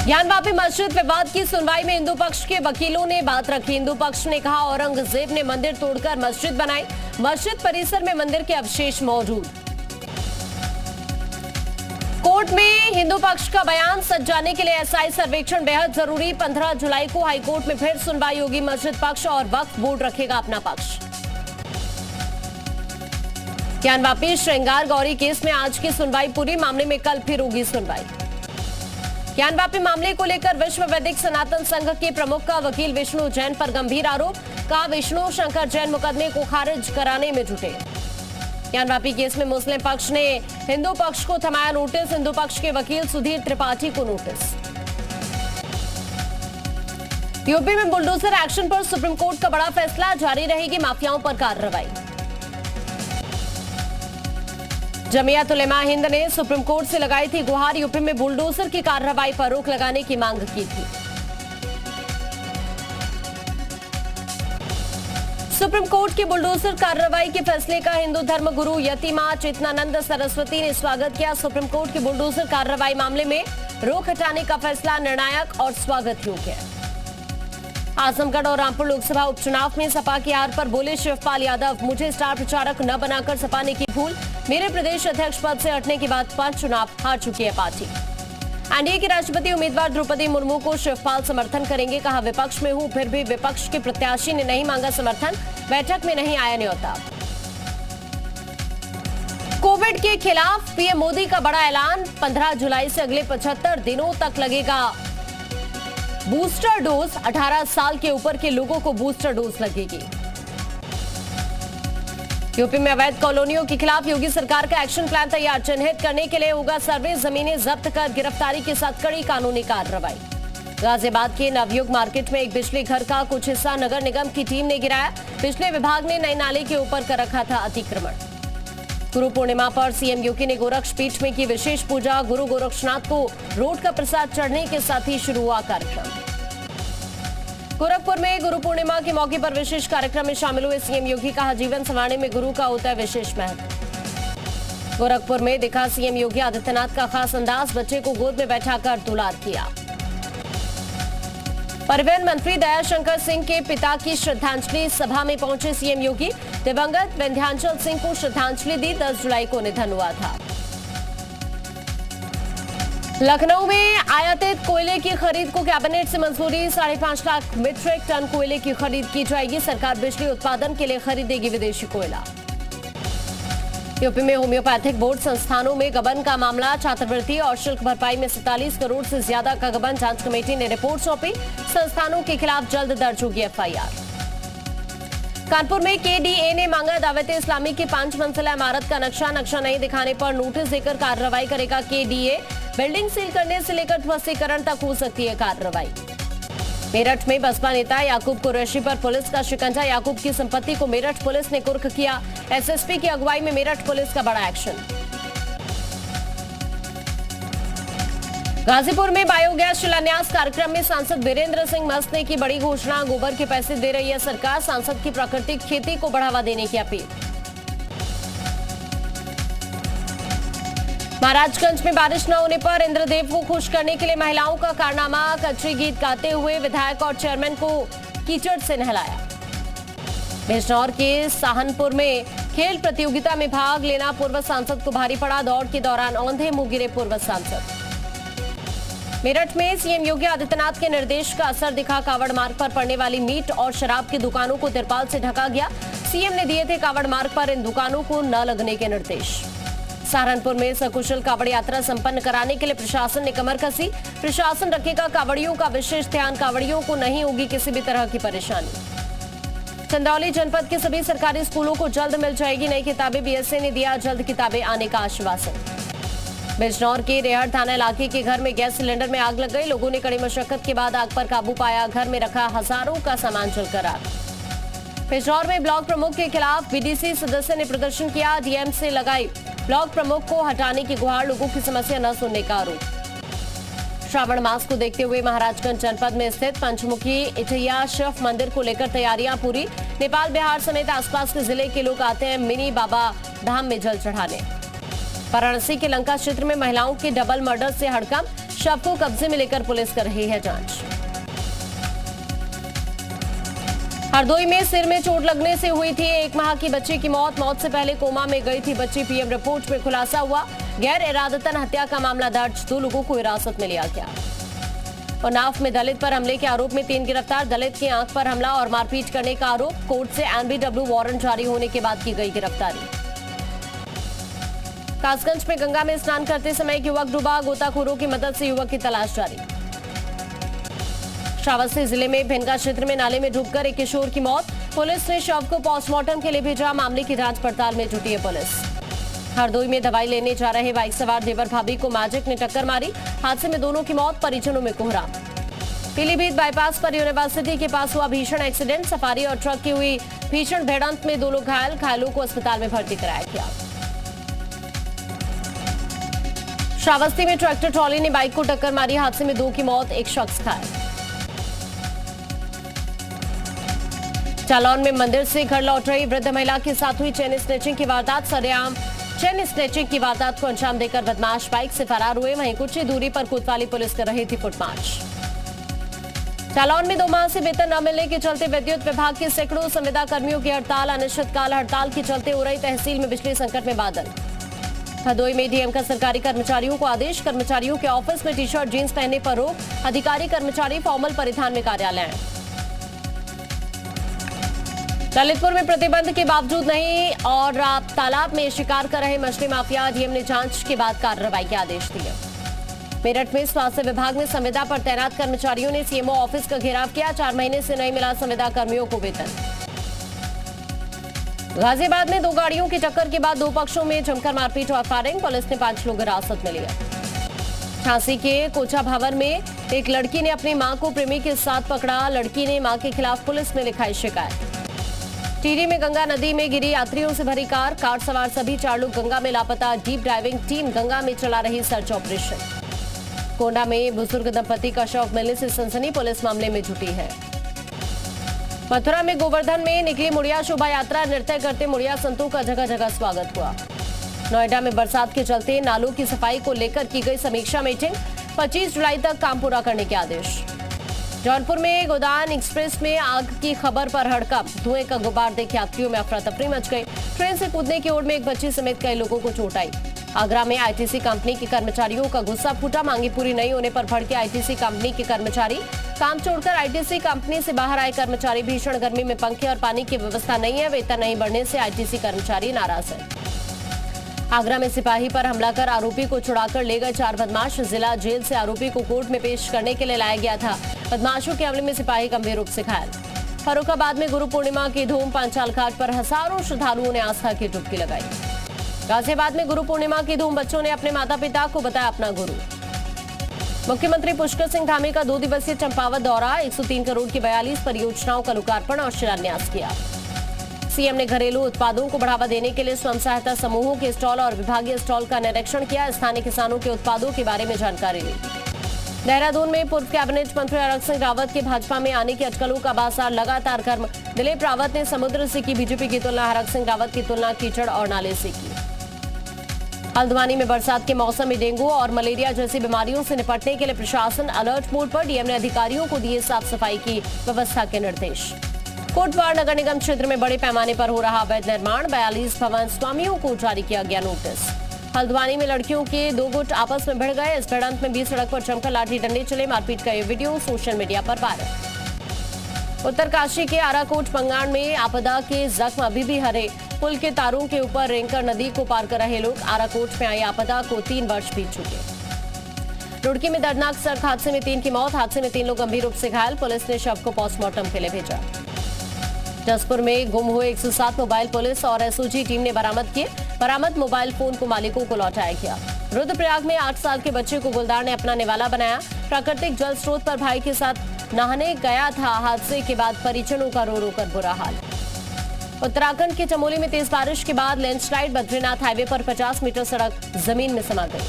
ज्ञानवापी मस्जिद विवाद की सुनवाई में हिंदू पक्ष के वकीलों ने बात रखी। हिंदू पक्ष ने कहा औरंगजेब ने मंदिर तोड़कर मस्जिद बनाई, मस्जिद परिसर में मंदिर के अवशेष मौजूद। कोर्ट में हिंदू पक्ष का बयान, सच जाने के लिए एसआई सर्वेक्षण बेहद जरूरी। 15 जुलाई को हाईकोर्ट में फिर सुनवाई होगी। मस्जिद पक्ष और वक्फ बोर्ड रखेगा अपना पक्ष। ज्ञानवापी श्रृंगार गौरी केस में आज की सुनवाई पूरी, मामले में कल फिर होगी सुनवाई। ज्ञानवापी मामले को लेकर विश्व वैदिक सनातन संघ के प्रमुख का वकील विष्णु जैन पर गंभीर आरोप, कहा विष्णु शंकर जैन मुकदमे को खारिज कराने में जुटे। ज्ञानवापी केस में मुस्लिम पक्ष ने हिंदू पक्ष को थमाया नोटिस, हिंदू पक्ष के वकील सुधीर त्रिपाठी को नोटिस। यूपी में बुलडोजर एक्शन पर सुप्रीम कोर्ट का बड़ा फैसला, जारी रहेगी माफियाओं पर कार्रवाई। जमीयत उलेमा हिंद ने सुप्रीम कोर्ट से लगाई थी गुहार, यूपी में बुलडोजर की कार्रवाई पर रोक लगाने की मांग की थी। सुप्रीम कोर्ट की बुलडोजर कार्रवाई के फैसले का हिंदू धर्म गुरु यतिमा चेतनानंद सरस्वती ने स्वागत किया। सुप्रीम कोर्ट की बुलडोजर कार्रवाई मामले में रोक हटाने का फैसला निर्णायक और स्वागत योग्य है। आजमगढ़ और रामपुर लोकसभा उपचुनाव में सपा की हार पर बोले शिवपाल यादव, मुझे स्टार प्रचारक न बनाकर सपा ने की भूल, मेरे प्रदेश अध्यक्ष पद से हटने के बाद 5 चुनाव हार चुकी है पार्टी। एनडीए की राष्ट्रपति उम्मीदवार द्रौपदी मुर्मू को शिवपाल समर्थन करेंगे, कहा विपक्ष में हूं फिर भी विपक्ष के प्रत्याशी ने नहीं मांगा समर्थन, बैठक में नहीं आया न्योता। कोविड के खिलाफ पीएम मोदी का बड़ा ऐलान, 15 जुलाई से अगले 75 दिनों तक लगेगा बूस्टर डोज, 18 साल के ऊपर के लोगों को बूस्टर डोज लगेगी। यूपी में अवैध कॉलोनियों के खिलाफ योगी सरकार का एक्शन प्लान तैयार, चिन्हित करने के लिए होगा सर्वे, जमीनें जब्त कर गिरफ्तारी के साथ कड़ी कानूनी कार्रवाई। गाजियाबाद के नवयुग मार्केट में एक बिजली घर का कुछ हिस्सा नगर निगम की टीम ने गिराया, बिजली विभाग ने नए नाले के ऊपर कर रखा था अतिक्रमण। गुरु पूर्णिमा पर सीएम योगी ने गोरक्ष पीठ में की विशेष पूजा, गुरु गोरक्षनाथ को रोड का प्रसाद चढ़ने के साथ ही शुरू हुआ कार्यक्रम। गोरखपुर में गुरु पूर्णिमा के मौके पर विशेष कार्यक्रम में शामिल हुए सीएम योगी, कहा जीवन संवारने में गुरु का होता है विशेष महत्व। गोरखपुर में दिखा सीएम योगी आदित्यनाथ का खास अंदाज, बच्चे को गोद में बैठाकर दुलार किया। परिवहन मंत्री दयाशंकर सिंह के पिता की श्रद्धांजलि सभा में पहुंचे सीएम योगी, दिवंगत विंध्याचल सिंह को श्रद्धांजलि दी, 10 जुलाई को निधन हुआ था। लखनऊ में आयातित कोयले की खरीद को कैबिनेट से मंजूरी, 5.5 लाख मीट्रिक टन कोयले की खरीद की जाएगी, सरकार बिजली उत्पादन के लिए खरीदेगी विदेशी कोयला। यूपी में होम्योपैथिक बोर्ड संस्थानों में गबन का मामला, छात्रवृत्ति और शुल्क भरपाई में 47 करोड़ से ज्यादा का गबन, जांच कमेटी ने रिपोर्ट सौंपी, संस्थानों के खिलाफ जल्द दर्ज होगी एफआईआर। कानपुर में केडीए ने मांगा दावत इस्लामी की 5 मंजिला इमारत का नक्शा नहीं दिखाने पर नोटिस देकर कार्रवाई करेगा केडीए, बिल्डिंग सील करने से लेकर ध्वस्तीकरण तक हो सकती है कार्रवाई। मेरठ में बसपा नेता याकूब कुरैशी पर पुलिस का शिकंजा, याकूब की संपत्ति को मेरठ पुलिस ने कुर्क किया, एसएसपी की अगुवाई में मेरठ पुलिस का बड़ा एक्शन। गाजीपुर में बायोगैस शिलान्यास कार्यक्रम में सांसद वीरेंद्र सिंह मस्त ने की बड़ी घोषणा, गोबर के पैसे दे रही है सरकार, सांसद की प्राकृतिक खेती को बढ़ावा देने की अपील। महाराजगंज में बारिश न होने पर इंद्रदेव को खुश करने के लिए महिलाओं का कारनामा, कच्ची गीत गाते हुए विधायक और चेयरमैन को कीचड़ से नहलाया। बिजनौर के साहनपुर में खेल प्रतियोगिता में भाग लेना पूर्व सांसद को भारी पड़ा, दौड़ के दौरान औंधे मुंह गिरे पूर्व सांसद। मेरठ में सीएम योगी आदित्यनाथ के निर्देश का असर दिखा, कावड़ मार्ग पर पड़ने वाली मीट और शराब की दुकानों को तिरपाल से ढका गया, सीएम ने दिए थे कावड़ मार्ग पर इन दुकानों को न लगने के निर्देश। सहारनपुर में सकुशल कावड़ यात्रा संपन्न कराने के लिए प्रशासन ने कमर कसी, प्रशासन रखेगा कावड़ियों का विशेष ध्यान, कावड़ियों को नहीं होगी किसी भी तरह की परेशानी। चंदौली जनपद के सभी सरकारी स्कूलों को जल्द मिल जाएगी नई किताबें, बीएसए ने दिया जल्द किताबें आने का आश्वासन। बिजनौर के रेहड़ थाना इलाके के घर में गैस सिलेंडर में आग लग गई, लोगों ने कड़ी मशक्कत के बाद आग पर काबू पाया, घर में रखा हजारों का सामान जलकर आग। बिजनौर में ब्लॉक प्रमुख के खिलाफ बीडीसी सदस्य ने प्रदर्शन किया, डीएम से लगाई ब्लॉक प्रमुख को हटाने की गुहार, लोगों की समस्या न सुनने का आरोप। श्रावण मास को देखते हुए महाराजगंज जनपद में स्थित पंचमुखी इटैया शिव मंदिर को लेकर तैयारियां पूरी, नेपाल बिहार समेत आसपास के जिले के लोग आते हैं मिनी बाबा धाम में जल चढ़ाने। वाराणसी के लंका क्षेत्र में महिलाओं के डबल मर्डर से हड़कंप, शव को कब्जे में लेकर पुलिस कर रही है जांच। हरदोई में सिर में चोट लगने से हुई थी 1 माह की बच्ची की मौत। मौत से पहले कोमा में गई थी बच्ची। पीएम रिपोर्ट में खुलासा हुआ, गैर इरादतन हत्या का मामला दर्ज। 2 लोगों को हिरासत में लिया गया। उन्नाव में दलित पर हमले के आरोप में 3 गिरफ्तार। दलित की आंख पर हमला और मारपीट करने का आरोप। कोर्ट से एनबीडब्ल्यू वारंट जारी होने के बाद की गई गिरफ्तारी। कासगंज में गंगा में स्नान करते समय एक युवक डूबा। गोताखोरों की मदद से युवक की तलाश जारी। श्रावस्ती जिले में भिनगा क्षेत्र में नाले में डूबकर एक किशोर की मौत। पुलिस ने शव को पोस्टमार्टम के लिए भेजा। मामले की जांच पड़ताल में जुटी है पुलिस। हरदोई में दवाई लेने जा रहे बाइक सवार देवर भाभी को मैजिक ने टक्कर मारी। हादसे में दोनों की मौत, परिजनों में कोहराम। पीलीभीत बाईपास पर यूनिवर्सिटी के पास हुआ भीषण एक्सीडेंट। सफारी और ट्रक की हुई भीषण भिड़ंत में 2 लोग घायल। घायलों को अस्पताल में भर्ती कराया गया। श्रावस्ती में ट्रैक्टर ट्रॉली ने बाइक को टक्कर मारी। हादसे में 2 की मौत, 1 शख्स घायल। जालौन में मंदिर से घर लौट रही वृद्ध महिला के साथ हुई चेन स्नैचिंग की वारदात। सरेआम चेन स्नैचिंग की वारदात को अंजाम देकर बदमाश बाइक से फरार हुए। वहीं कुछ ही दूरी पर कोतवाली पुलिस कर रही थी फुटमार्च। जालौन में 2 माह से वेतन न मिलने के चलते विद्युत विभाग के सैकड़ों संविदा कर्मियों की हड़ताल। अनिश्चितकाल हड़ताल के चलते उरई तहसील में बिजली संकट में बादल। हरदोई में डीएम का सरकारी कर्मचारियों को आदेश। कर्मचारियों के ऑफिस में टी-शर्ट जींस पहनने पर रोक। अधिकारी कर्मचारी फॉर्मल परिधान में कार्यालय आए। ललितपुर में प्रतिबंध के बावजूद नहीं और तालाब में शिकार कर रहे मछली माफिया। डीएम ने जांच के बाद कार्रवाई के आदेश दिए। मेरठ में स्वास्थ्य विभाग में संविदा पर तैनात कर्मचारियों ने सीएमओ ऑफिस का घेराव किया। 4 महीने से नहीं मिला संविदा कर्मियों को वेतन। गाजियाबाद में 2 गाड़ियों की टक्कर के बाद 2 पक्षों में जमकर मारपीट और फायरिंग। पुलिस ने 5 लोग हिरासत में लिए। झांसी के कोचा भवन में एक लड़की ने अपनी मां को प्रेमी के साथ पकड़ा। लड़की ने मां के खिलाफ पुलिस में लिखाई शिकायत। टिहरी में गंगा नदी में गिरी यात्रियों से भरी कार। कार सवार सभी 4 लोग गंगा में लापता। डीप डाइविंग टीम गंगा में चला रही सर्च ऑपरेशन। कोंडा में बुजुर्ग दंपति का शव मिलने से सनसनी। पुलिस मामले में जुटी है। मथुरा में गोवर्धन में निकली मुड़िया शोभा यात्रा। नृत्य करते मुड़िया संतों का जगह जगह स्वागत हुआ। नोएडा में बरसात के चलते नालों की सफाई को लेकर की गई समीक्षा मीटिंग। 25 जुलाई तक काम पूरा करने के आदेश। जौनपुर में गोदान एक्सप्रेस में आग की खबर पर हड़कंप। धुएं का गुबार देख यात्रियों में अफरा तफरी मच गई। ट्रेन से कूदने की ओर में एक बच्ची समेत कई लोगों को चोट आई। आगरा में आईटीसी कंपनी के कर्मचारियों का गुस्सा फूटा। मांगी पूरी नहीं होने पर भड़के आईटीसी कंपनी के कर्मचारी। काम छोड़कर आईटीसी कंपनी से बाहर आए कर्मचारी। भीषण गर्मी में पंखे और पानी की व्यवस्था नहीं है। वेतन नहीं बढ़ने से आईटीसी कर्मचारी नाराज है। आगरा में सिपाही पर हमला कर आरोपी को छुड़ाकर ले गए 4 बदमाश। जिला जेल से आरोपी को कोर्ट में पेश करने के लिए लाया गया था। बदमाशों के हमले में सिपाही गंभीर रूप से घायल। फर्रुखाबाद में गुरु पूर्णिमा की धूम। पांचाल घाट पर हजारों श्रद्धालुओं ने आस्था की डुबकी लगाई। गाजियाबाद में गुरु पूर्णिमा की धूम। बच्चों ने अपने माता पिता को बताया अपना गुरु। मुख्यमंत्री पुष्कर सिंह धामी का 2 दिवसीय चंपावत दौरा। 103 करोड़ की 42 परियोजनाओं का लोकार्पण और शिलान्यास किया। सीएम ने घरेलू उत्पादों को बढ़ावा देने के लिए स्वयं सहायता समूहों के स्टॉल और विभागीय स्टॉल का निरीक्षण किया। स्थानीय किसानों के उत्पादों के बारे में जानकारी ली। देहरादून में पूर्व कैबिनेट मंत्री हरक सिंह रावत के भाजपा में आने की अटकलों का बाजार लगातार गर्म। दिलीप रावत ने समुद्र से की बीजेपी की तुलना। हरक सिंह रावत की तुलना कीचड़ और नाले से की। हल्द्वानी में बरसात के मौसम में डेंगू और मलेरिया जैसी बीमारियों से निपटने के लिए प्रशासन अलर्ट मोड पर। डीएम ने अधिकारियों को दिए साफ सफाई की व्यवस्था के निर्देश। कोटवार नगर निगम क्षेत्र में बड़े पैमाने पर हो रहा अवैध निर्माण। 42 भवन स्वामियों को जारी किया गया नोटिस। हल्द्वानी में लड़कियों के 2 गुट आपस में भिड़ गए। इस भिड़ंत में बीच सड़क पर जमकर लाठी डंडे चले। मारपीट का ये वीडियो सोशल मीडिया पर वायरल। उत्तरकाशी के आराकोट पंगाण में आपदा के जख्म अभी भी हरे। पुल के तारों के ऊपर रेंकर नदी को पार कर रहे लोग। आराकोट में आई आपदा को 3 वर्ष बीत चुके। रुड़की में दर्दनाक सड़क हादसे में 3 की मौत। हादसे में 3 लोग गंभीर रूप से घायल। पुलिस ने शव को पोस्टमार्टम के लिए भेजा। जसपुर में गुम हुए 107 मोबाइल पुलिस और एसओजी टीम ने बरामद किए। बरामद मोबाइल फोन को मालिकों को लौटाया गया। रुद्रप्रयाग में 8 साल के बच्चे को गुलदार ने अपना निवाला बनाया। प्राकृतिक जल स्रोत पर भाई के साथ नहाने गया था। हादसे के बाद परिजनों का रो रो कर बुरा हाल। उत्तराखंड के चमोली में तेज बारिश के बाद लैंडस्लाइड। बद्रीनाथ हाईवे पर 50 मीटर सड़क जमीन में समा गई।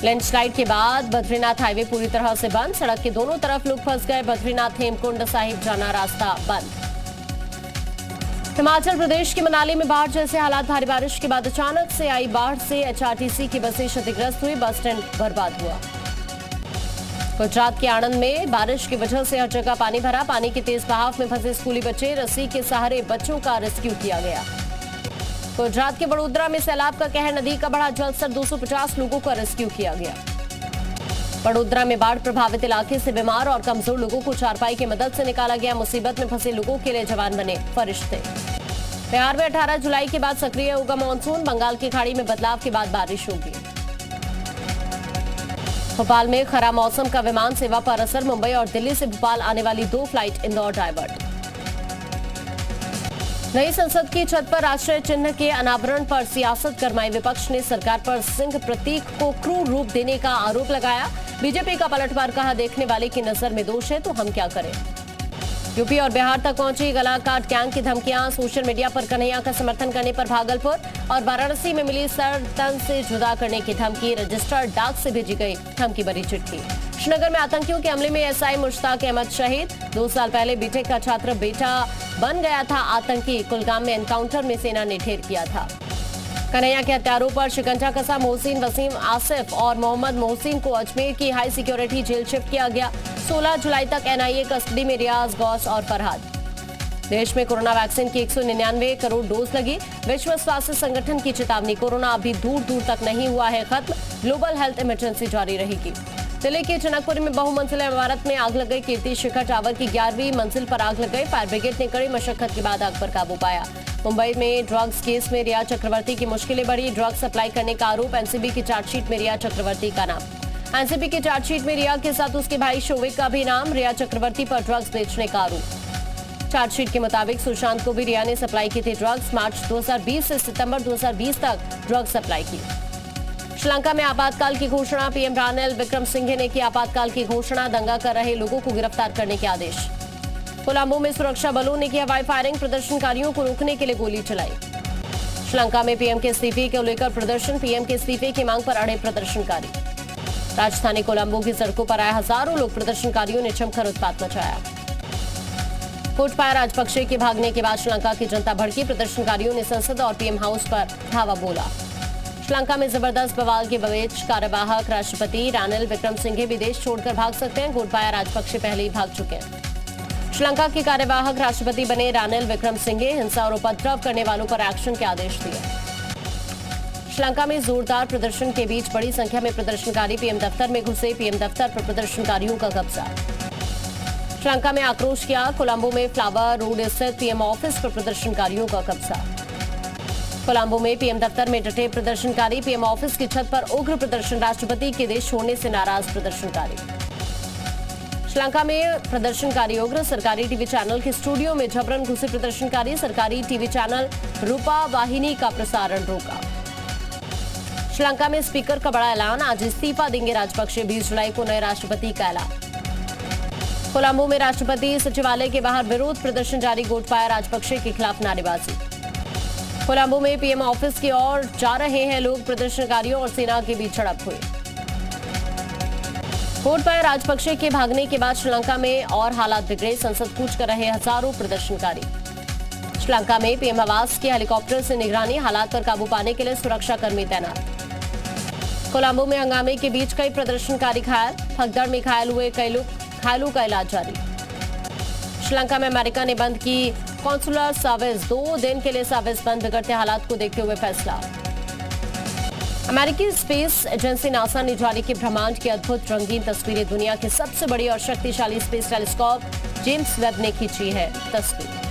लैंडस्लाइड के बाद बद्रीनाथ हाईवे पूरी तरह से बंद। सड़क के दोनों तरफ लोग फंस गए। बद्रीनाथ हेमकुंड साहिब जाना रास्ता बंद। हिमाचल प्रदेश के मनाली में बाढ़ जैसे हालात। भारी बारिश के बाद अचानक से आई बाढ़ से एचआरटीसी की बसें क्षतिग्रस्त हुई, बस स्टैंड बर्बाद हुआ। गुजरात के आणंद में बारिश की वजह से हर जगह पानी भरा। पानी के तेज बहाव में फंसे स्कूली बच्चे, रस्सी के सहारे बच्चों का रेस्क्यू किया गया। गुजरात के वडोदरा में सैलाब का कहर, नदी का बढ़ा जलस्तर, 250 लोगों का रेस्क्यू किया गया। वडोदरा में बाढ़ प्रभावित इलाके से बीमार और कमजोर लोगों को चारपाई की मदद से निकाला गया। मुसीबत में फंसे लोगों के लिए जवान बने फरिश्ते। बिहार में 18 जुलाई के बाद सक्रिय होगा मानसून। बंगाल की खाड़ी में बदलाव के बाद बारिश होगी। भोपाल में खराब मौसम का विमान सेवा पर असर। मुंबई और दिल्ली से भोपाल आने वाली 2 फ्लाइट इंदौर डाइवर्ट। नई संसद की छत पर राष्ट्रीय चिन्ह के अनावरण पर सियासत गरमाई। विपक्ष ने सरकार पर सिंह प्रतीक को क्रूर रूप देने का आरोप लगाया। बीजेपी का पलटवार, कहा देखने वाले की नजर में दोष है तो हम क्या करें। यूपी और बिहार तक पहुंची गलाकाट गैंग की धमकियां। सोशल मीडिया पर कन्हैया का समर्थन करने पर भागलपुर और वाराणसी में मिली सर तन से जुदा करने की धमकी। रजिस्टर्ड डाक से भेजी गई धमकी भरी चिट्ठी। श्रीनगर में आतंकियों के हमले में एसआई मुश्ताक अहमद शहीद। 2 साल पहले बीटेक का छात्र बेटा बन गया था आतंकी। कुलगाम में एनकाउंटर में सेना ने ढेर किया था। कन्हैया के हत्यारों पर शिकंजा कसा। मोहसिन, वसीम, आसिफ और मोहम्मद मोहसिन को अजमेर की हाई सिक्योरिटी जेल शिफ्ट किया गया। 16 जुलाई तक एनआईए कस्टडी में रियाज, गौस और फरहाद। देश में कोरोना वैक्सीन की 199 करोड़ डोज लगी। विश्व स्वास्थ्य संगठन की चेतावनी, कोरोना अभी दूर दूर तक नहीं हुआ है खत्म। ग्लोबल हेल्थ इमरजेंसी जारी रहेगी। दिल्ली के जनकपुरी में बहुमंजिला इमारत में आग लग गई। कीर्ति शिखर टावर की 11वीं मंजिल पर आग लग गई। फायर ब्रिगेड ने कड़ी मशक्कत के बाद आग पर काबू पाया। मुंबई में ड्रग्स केस में रिया चक्रवर्ती की मुश्किलें बढ़ी। ड्रग्स सप्लाई करने का आरोप। एनसीबी की चार्जशीट में रिया चक्रवर्ती का नाम। एनसीबी की चार्जशीट में रिया के साथ उसके भाई शोविक का भी नाम। रिया चक्रवर्ती पर ड्रग्स बेचने का आरोप। चार्जशीट के मुताबिक सुशांत को भी रिया ने सप्लाई की थी ड्रग्स। मार्च 2020 से सितंबर 2020 तक ड्रग्स सप्लाई की। श्रीलंका में आपातकाल की घोषणा। पीएम रानिल विक्रमसिंघे ने की आपातकाल की घोषणा। दंगा कर रहे लोगों को गिरफ्तार करने के आदेश। कोलंबो में सुरक्षा बलों ने की हवाई फायरिंग। प्रदर्शनकारियों को रोकने के लिए गोली चलाई। श्रीलंका में पीएम के इस्तीफे को लेकर प्रदर्शन। पीएम के इस्तीफे की मांग पर अड़े प्रदर्शनकारी। राजधानी कोलंबो की सड़कों पर आए हजारों लोग। प्रदर्शनकारियों ने जमकर उत्पात मचाया। गोटबाया राजपक्षे के भागने के बाद श्रीलंका की जनता भड़की। प्रदर्शनकारियों ने संसद और पीएम हाउस पर धावा बोला। श्रीलंका में जबरदस्त बवाल के बीच कार्यवाहक राष्ट्रपति रानिल विक्रमसिंघे भी देश छोड़कर भाग सकते हैं। गोटबाया राजपक्षे पहले ही भाग चुके हैं। श्रीलंका के कार्यवाहक राष्ट्रपति बने रानिल विक्रमसिंघे हिंसा और उपद्रव करने वालों पर एक्शन के आदेश दिए। श्रीलंका में जोरदार प्रदर्शन के बीच बड़ी संख्या में प्रदर्शनकारी पीएम दफ्तर में घुसे। पीएम दफ्तर पर प्रदर्शनकारियों का कब्जा। श्रीलंका में आक्रोश किया। कोलंबो में फ्लावर रोड स्थित पीएम ऑफिस पर प्रदर्शनकारियों का कब्जा। कोलंबो में पीएम दफ्तर में डटे प्रदर्शनकारी। पीएम ऑफिस की छत पर उग्र प्रदर्शन। राष्ट्रपति के देश छोड़ने से नाराज प्रदर्शनकारी। श्रीलंका में प्रदर्शनकारी उग्र। सरकारी टीवी चैनल के स्टूडियो में जबरन घुसे प्रदर्शनकारी। सरकारी टीवी चैनल रूपा वाहिनी का प्रसारण रोका। श्रीलंका में स्पीकर का बड़ा ऐलान। आज इस्तीफा देंगे राजपक्षे। 20 जुलाई को नए राष्ट्रपति का ऐलान। कोलंबो में राष्ट्रपति सचिवालय के बाहर विरोध प्रदर्शन जारी। गोटबाया राजपक्षे के खिलाफ नारेबाजी। कोलंबो में पीएम ऑफिस की ओर जा रहे हैं लोग। प्रदर्शनकारियों और सेना के बीच झड़प हुई। गोटबाया राजपक्षे के भागने के बाद श्रीलंका में और हालात बिगड़े। संसद कूच कर रहे हजारों प्रदर्शनकारी। श्रीलंका में पीएम आवास के हेलीकॉप्टर से निगरानी। हालात पर काबू पाने के लिए सुरक्षाकर्मी तैनात। कोलंबो में हंगामे के बीच कई प्रदर्शनकारी घायल। भगदड़ में घायल हुए कई लोग। घायलों का इलाज जारी। श्रीलंका में अमेरिका ने बंद की कॉन्सुलर सर्विस। 2 दिन के लिए सर्विस बंद। बिगड़ते हालात को देखते हुए फैसला। अमेरिकी स्पेस एजेंसी नासा ने जारी की ब्रह्मांड की अद्भुत रंगीन तस्वीरें। दुनिया की सबसे बड़ी और शक्तिशाली स्पेस टेलीस्कोप जेम्स वेब ने खींची है तस्वीर।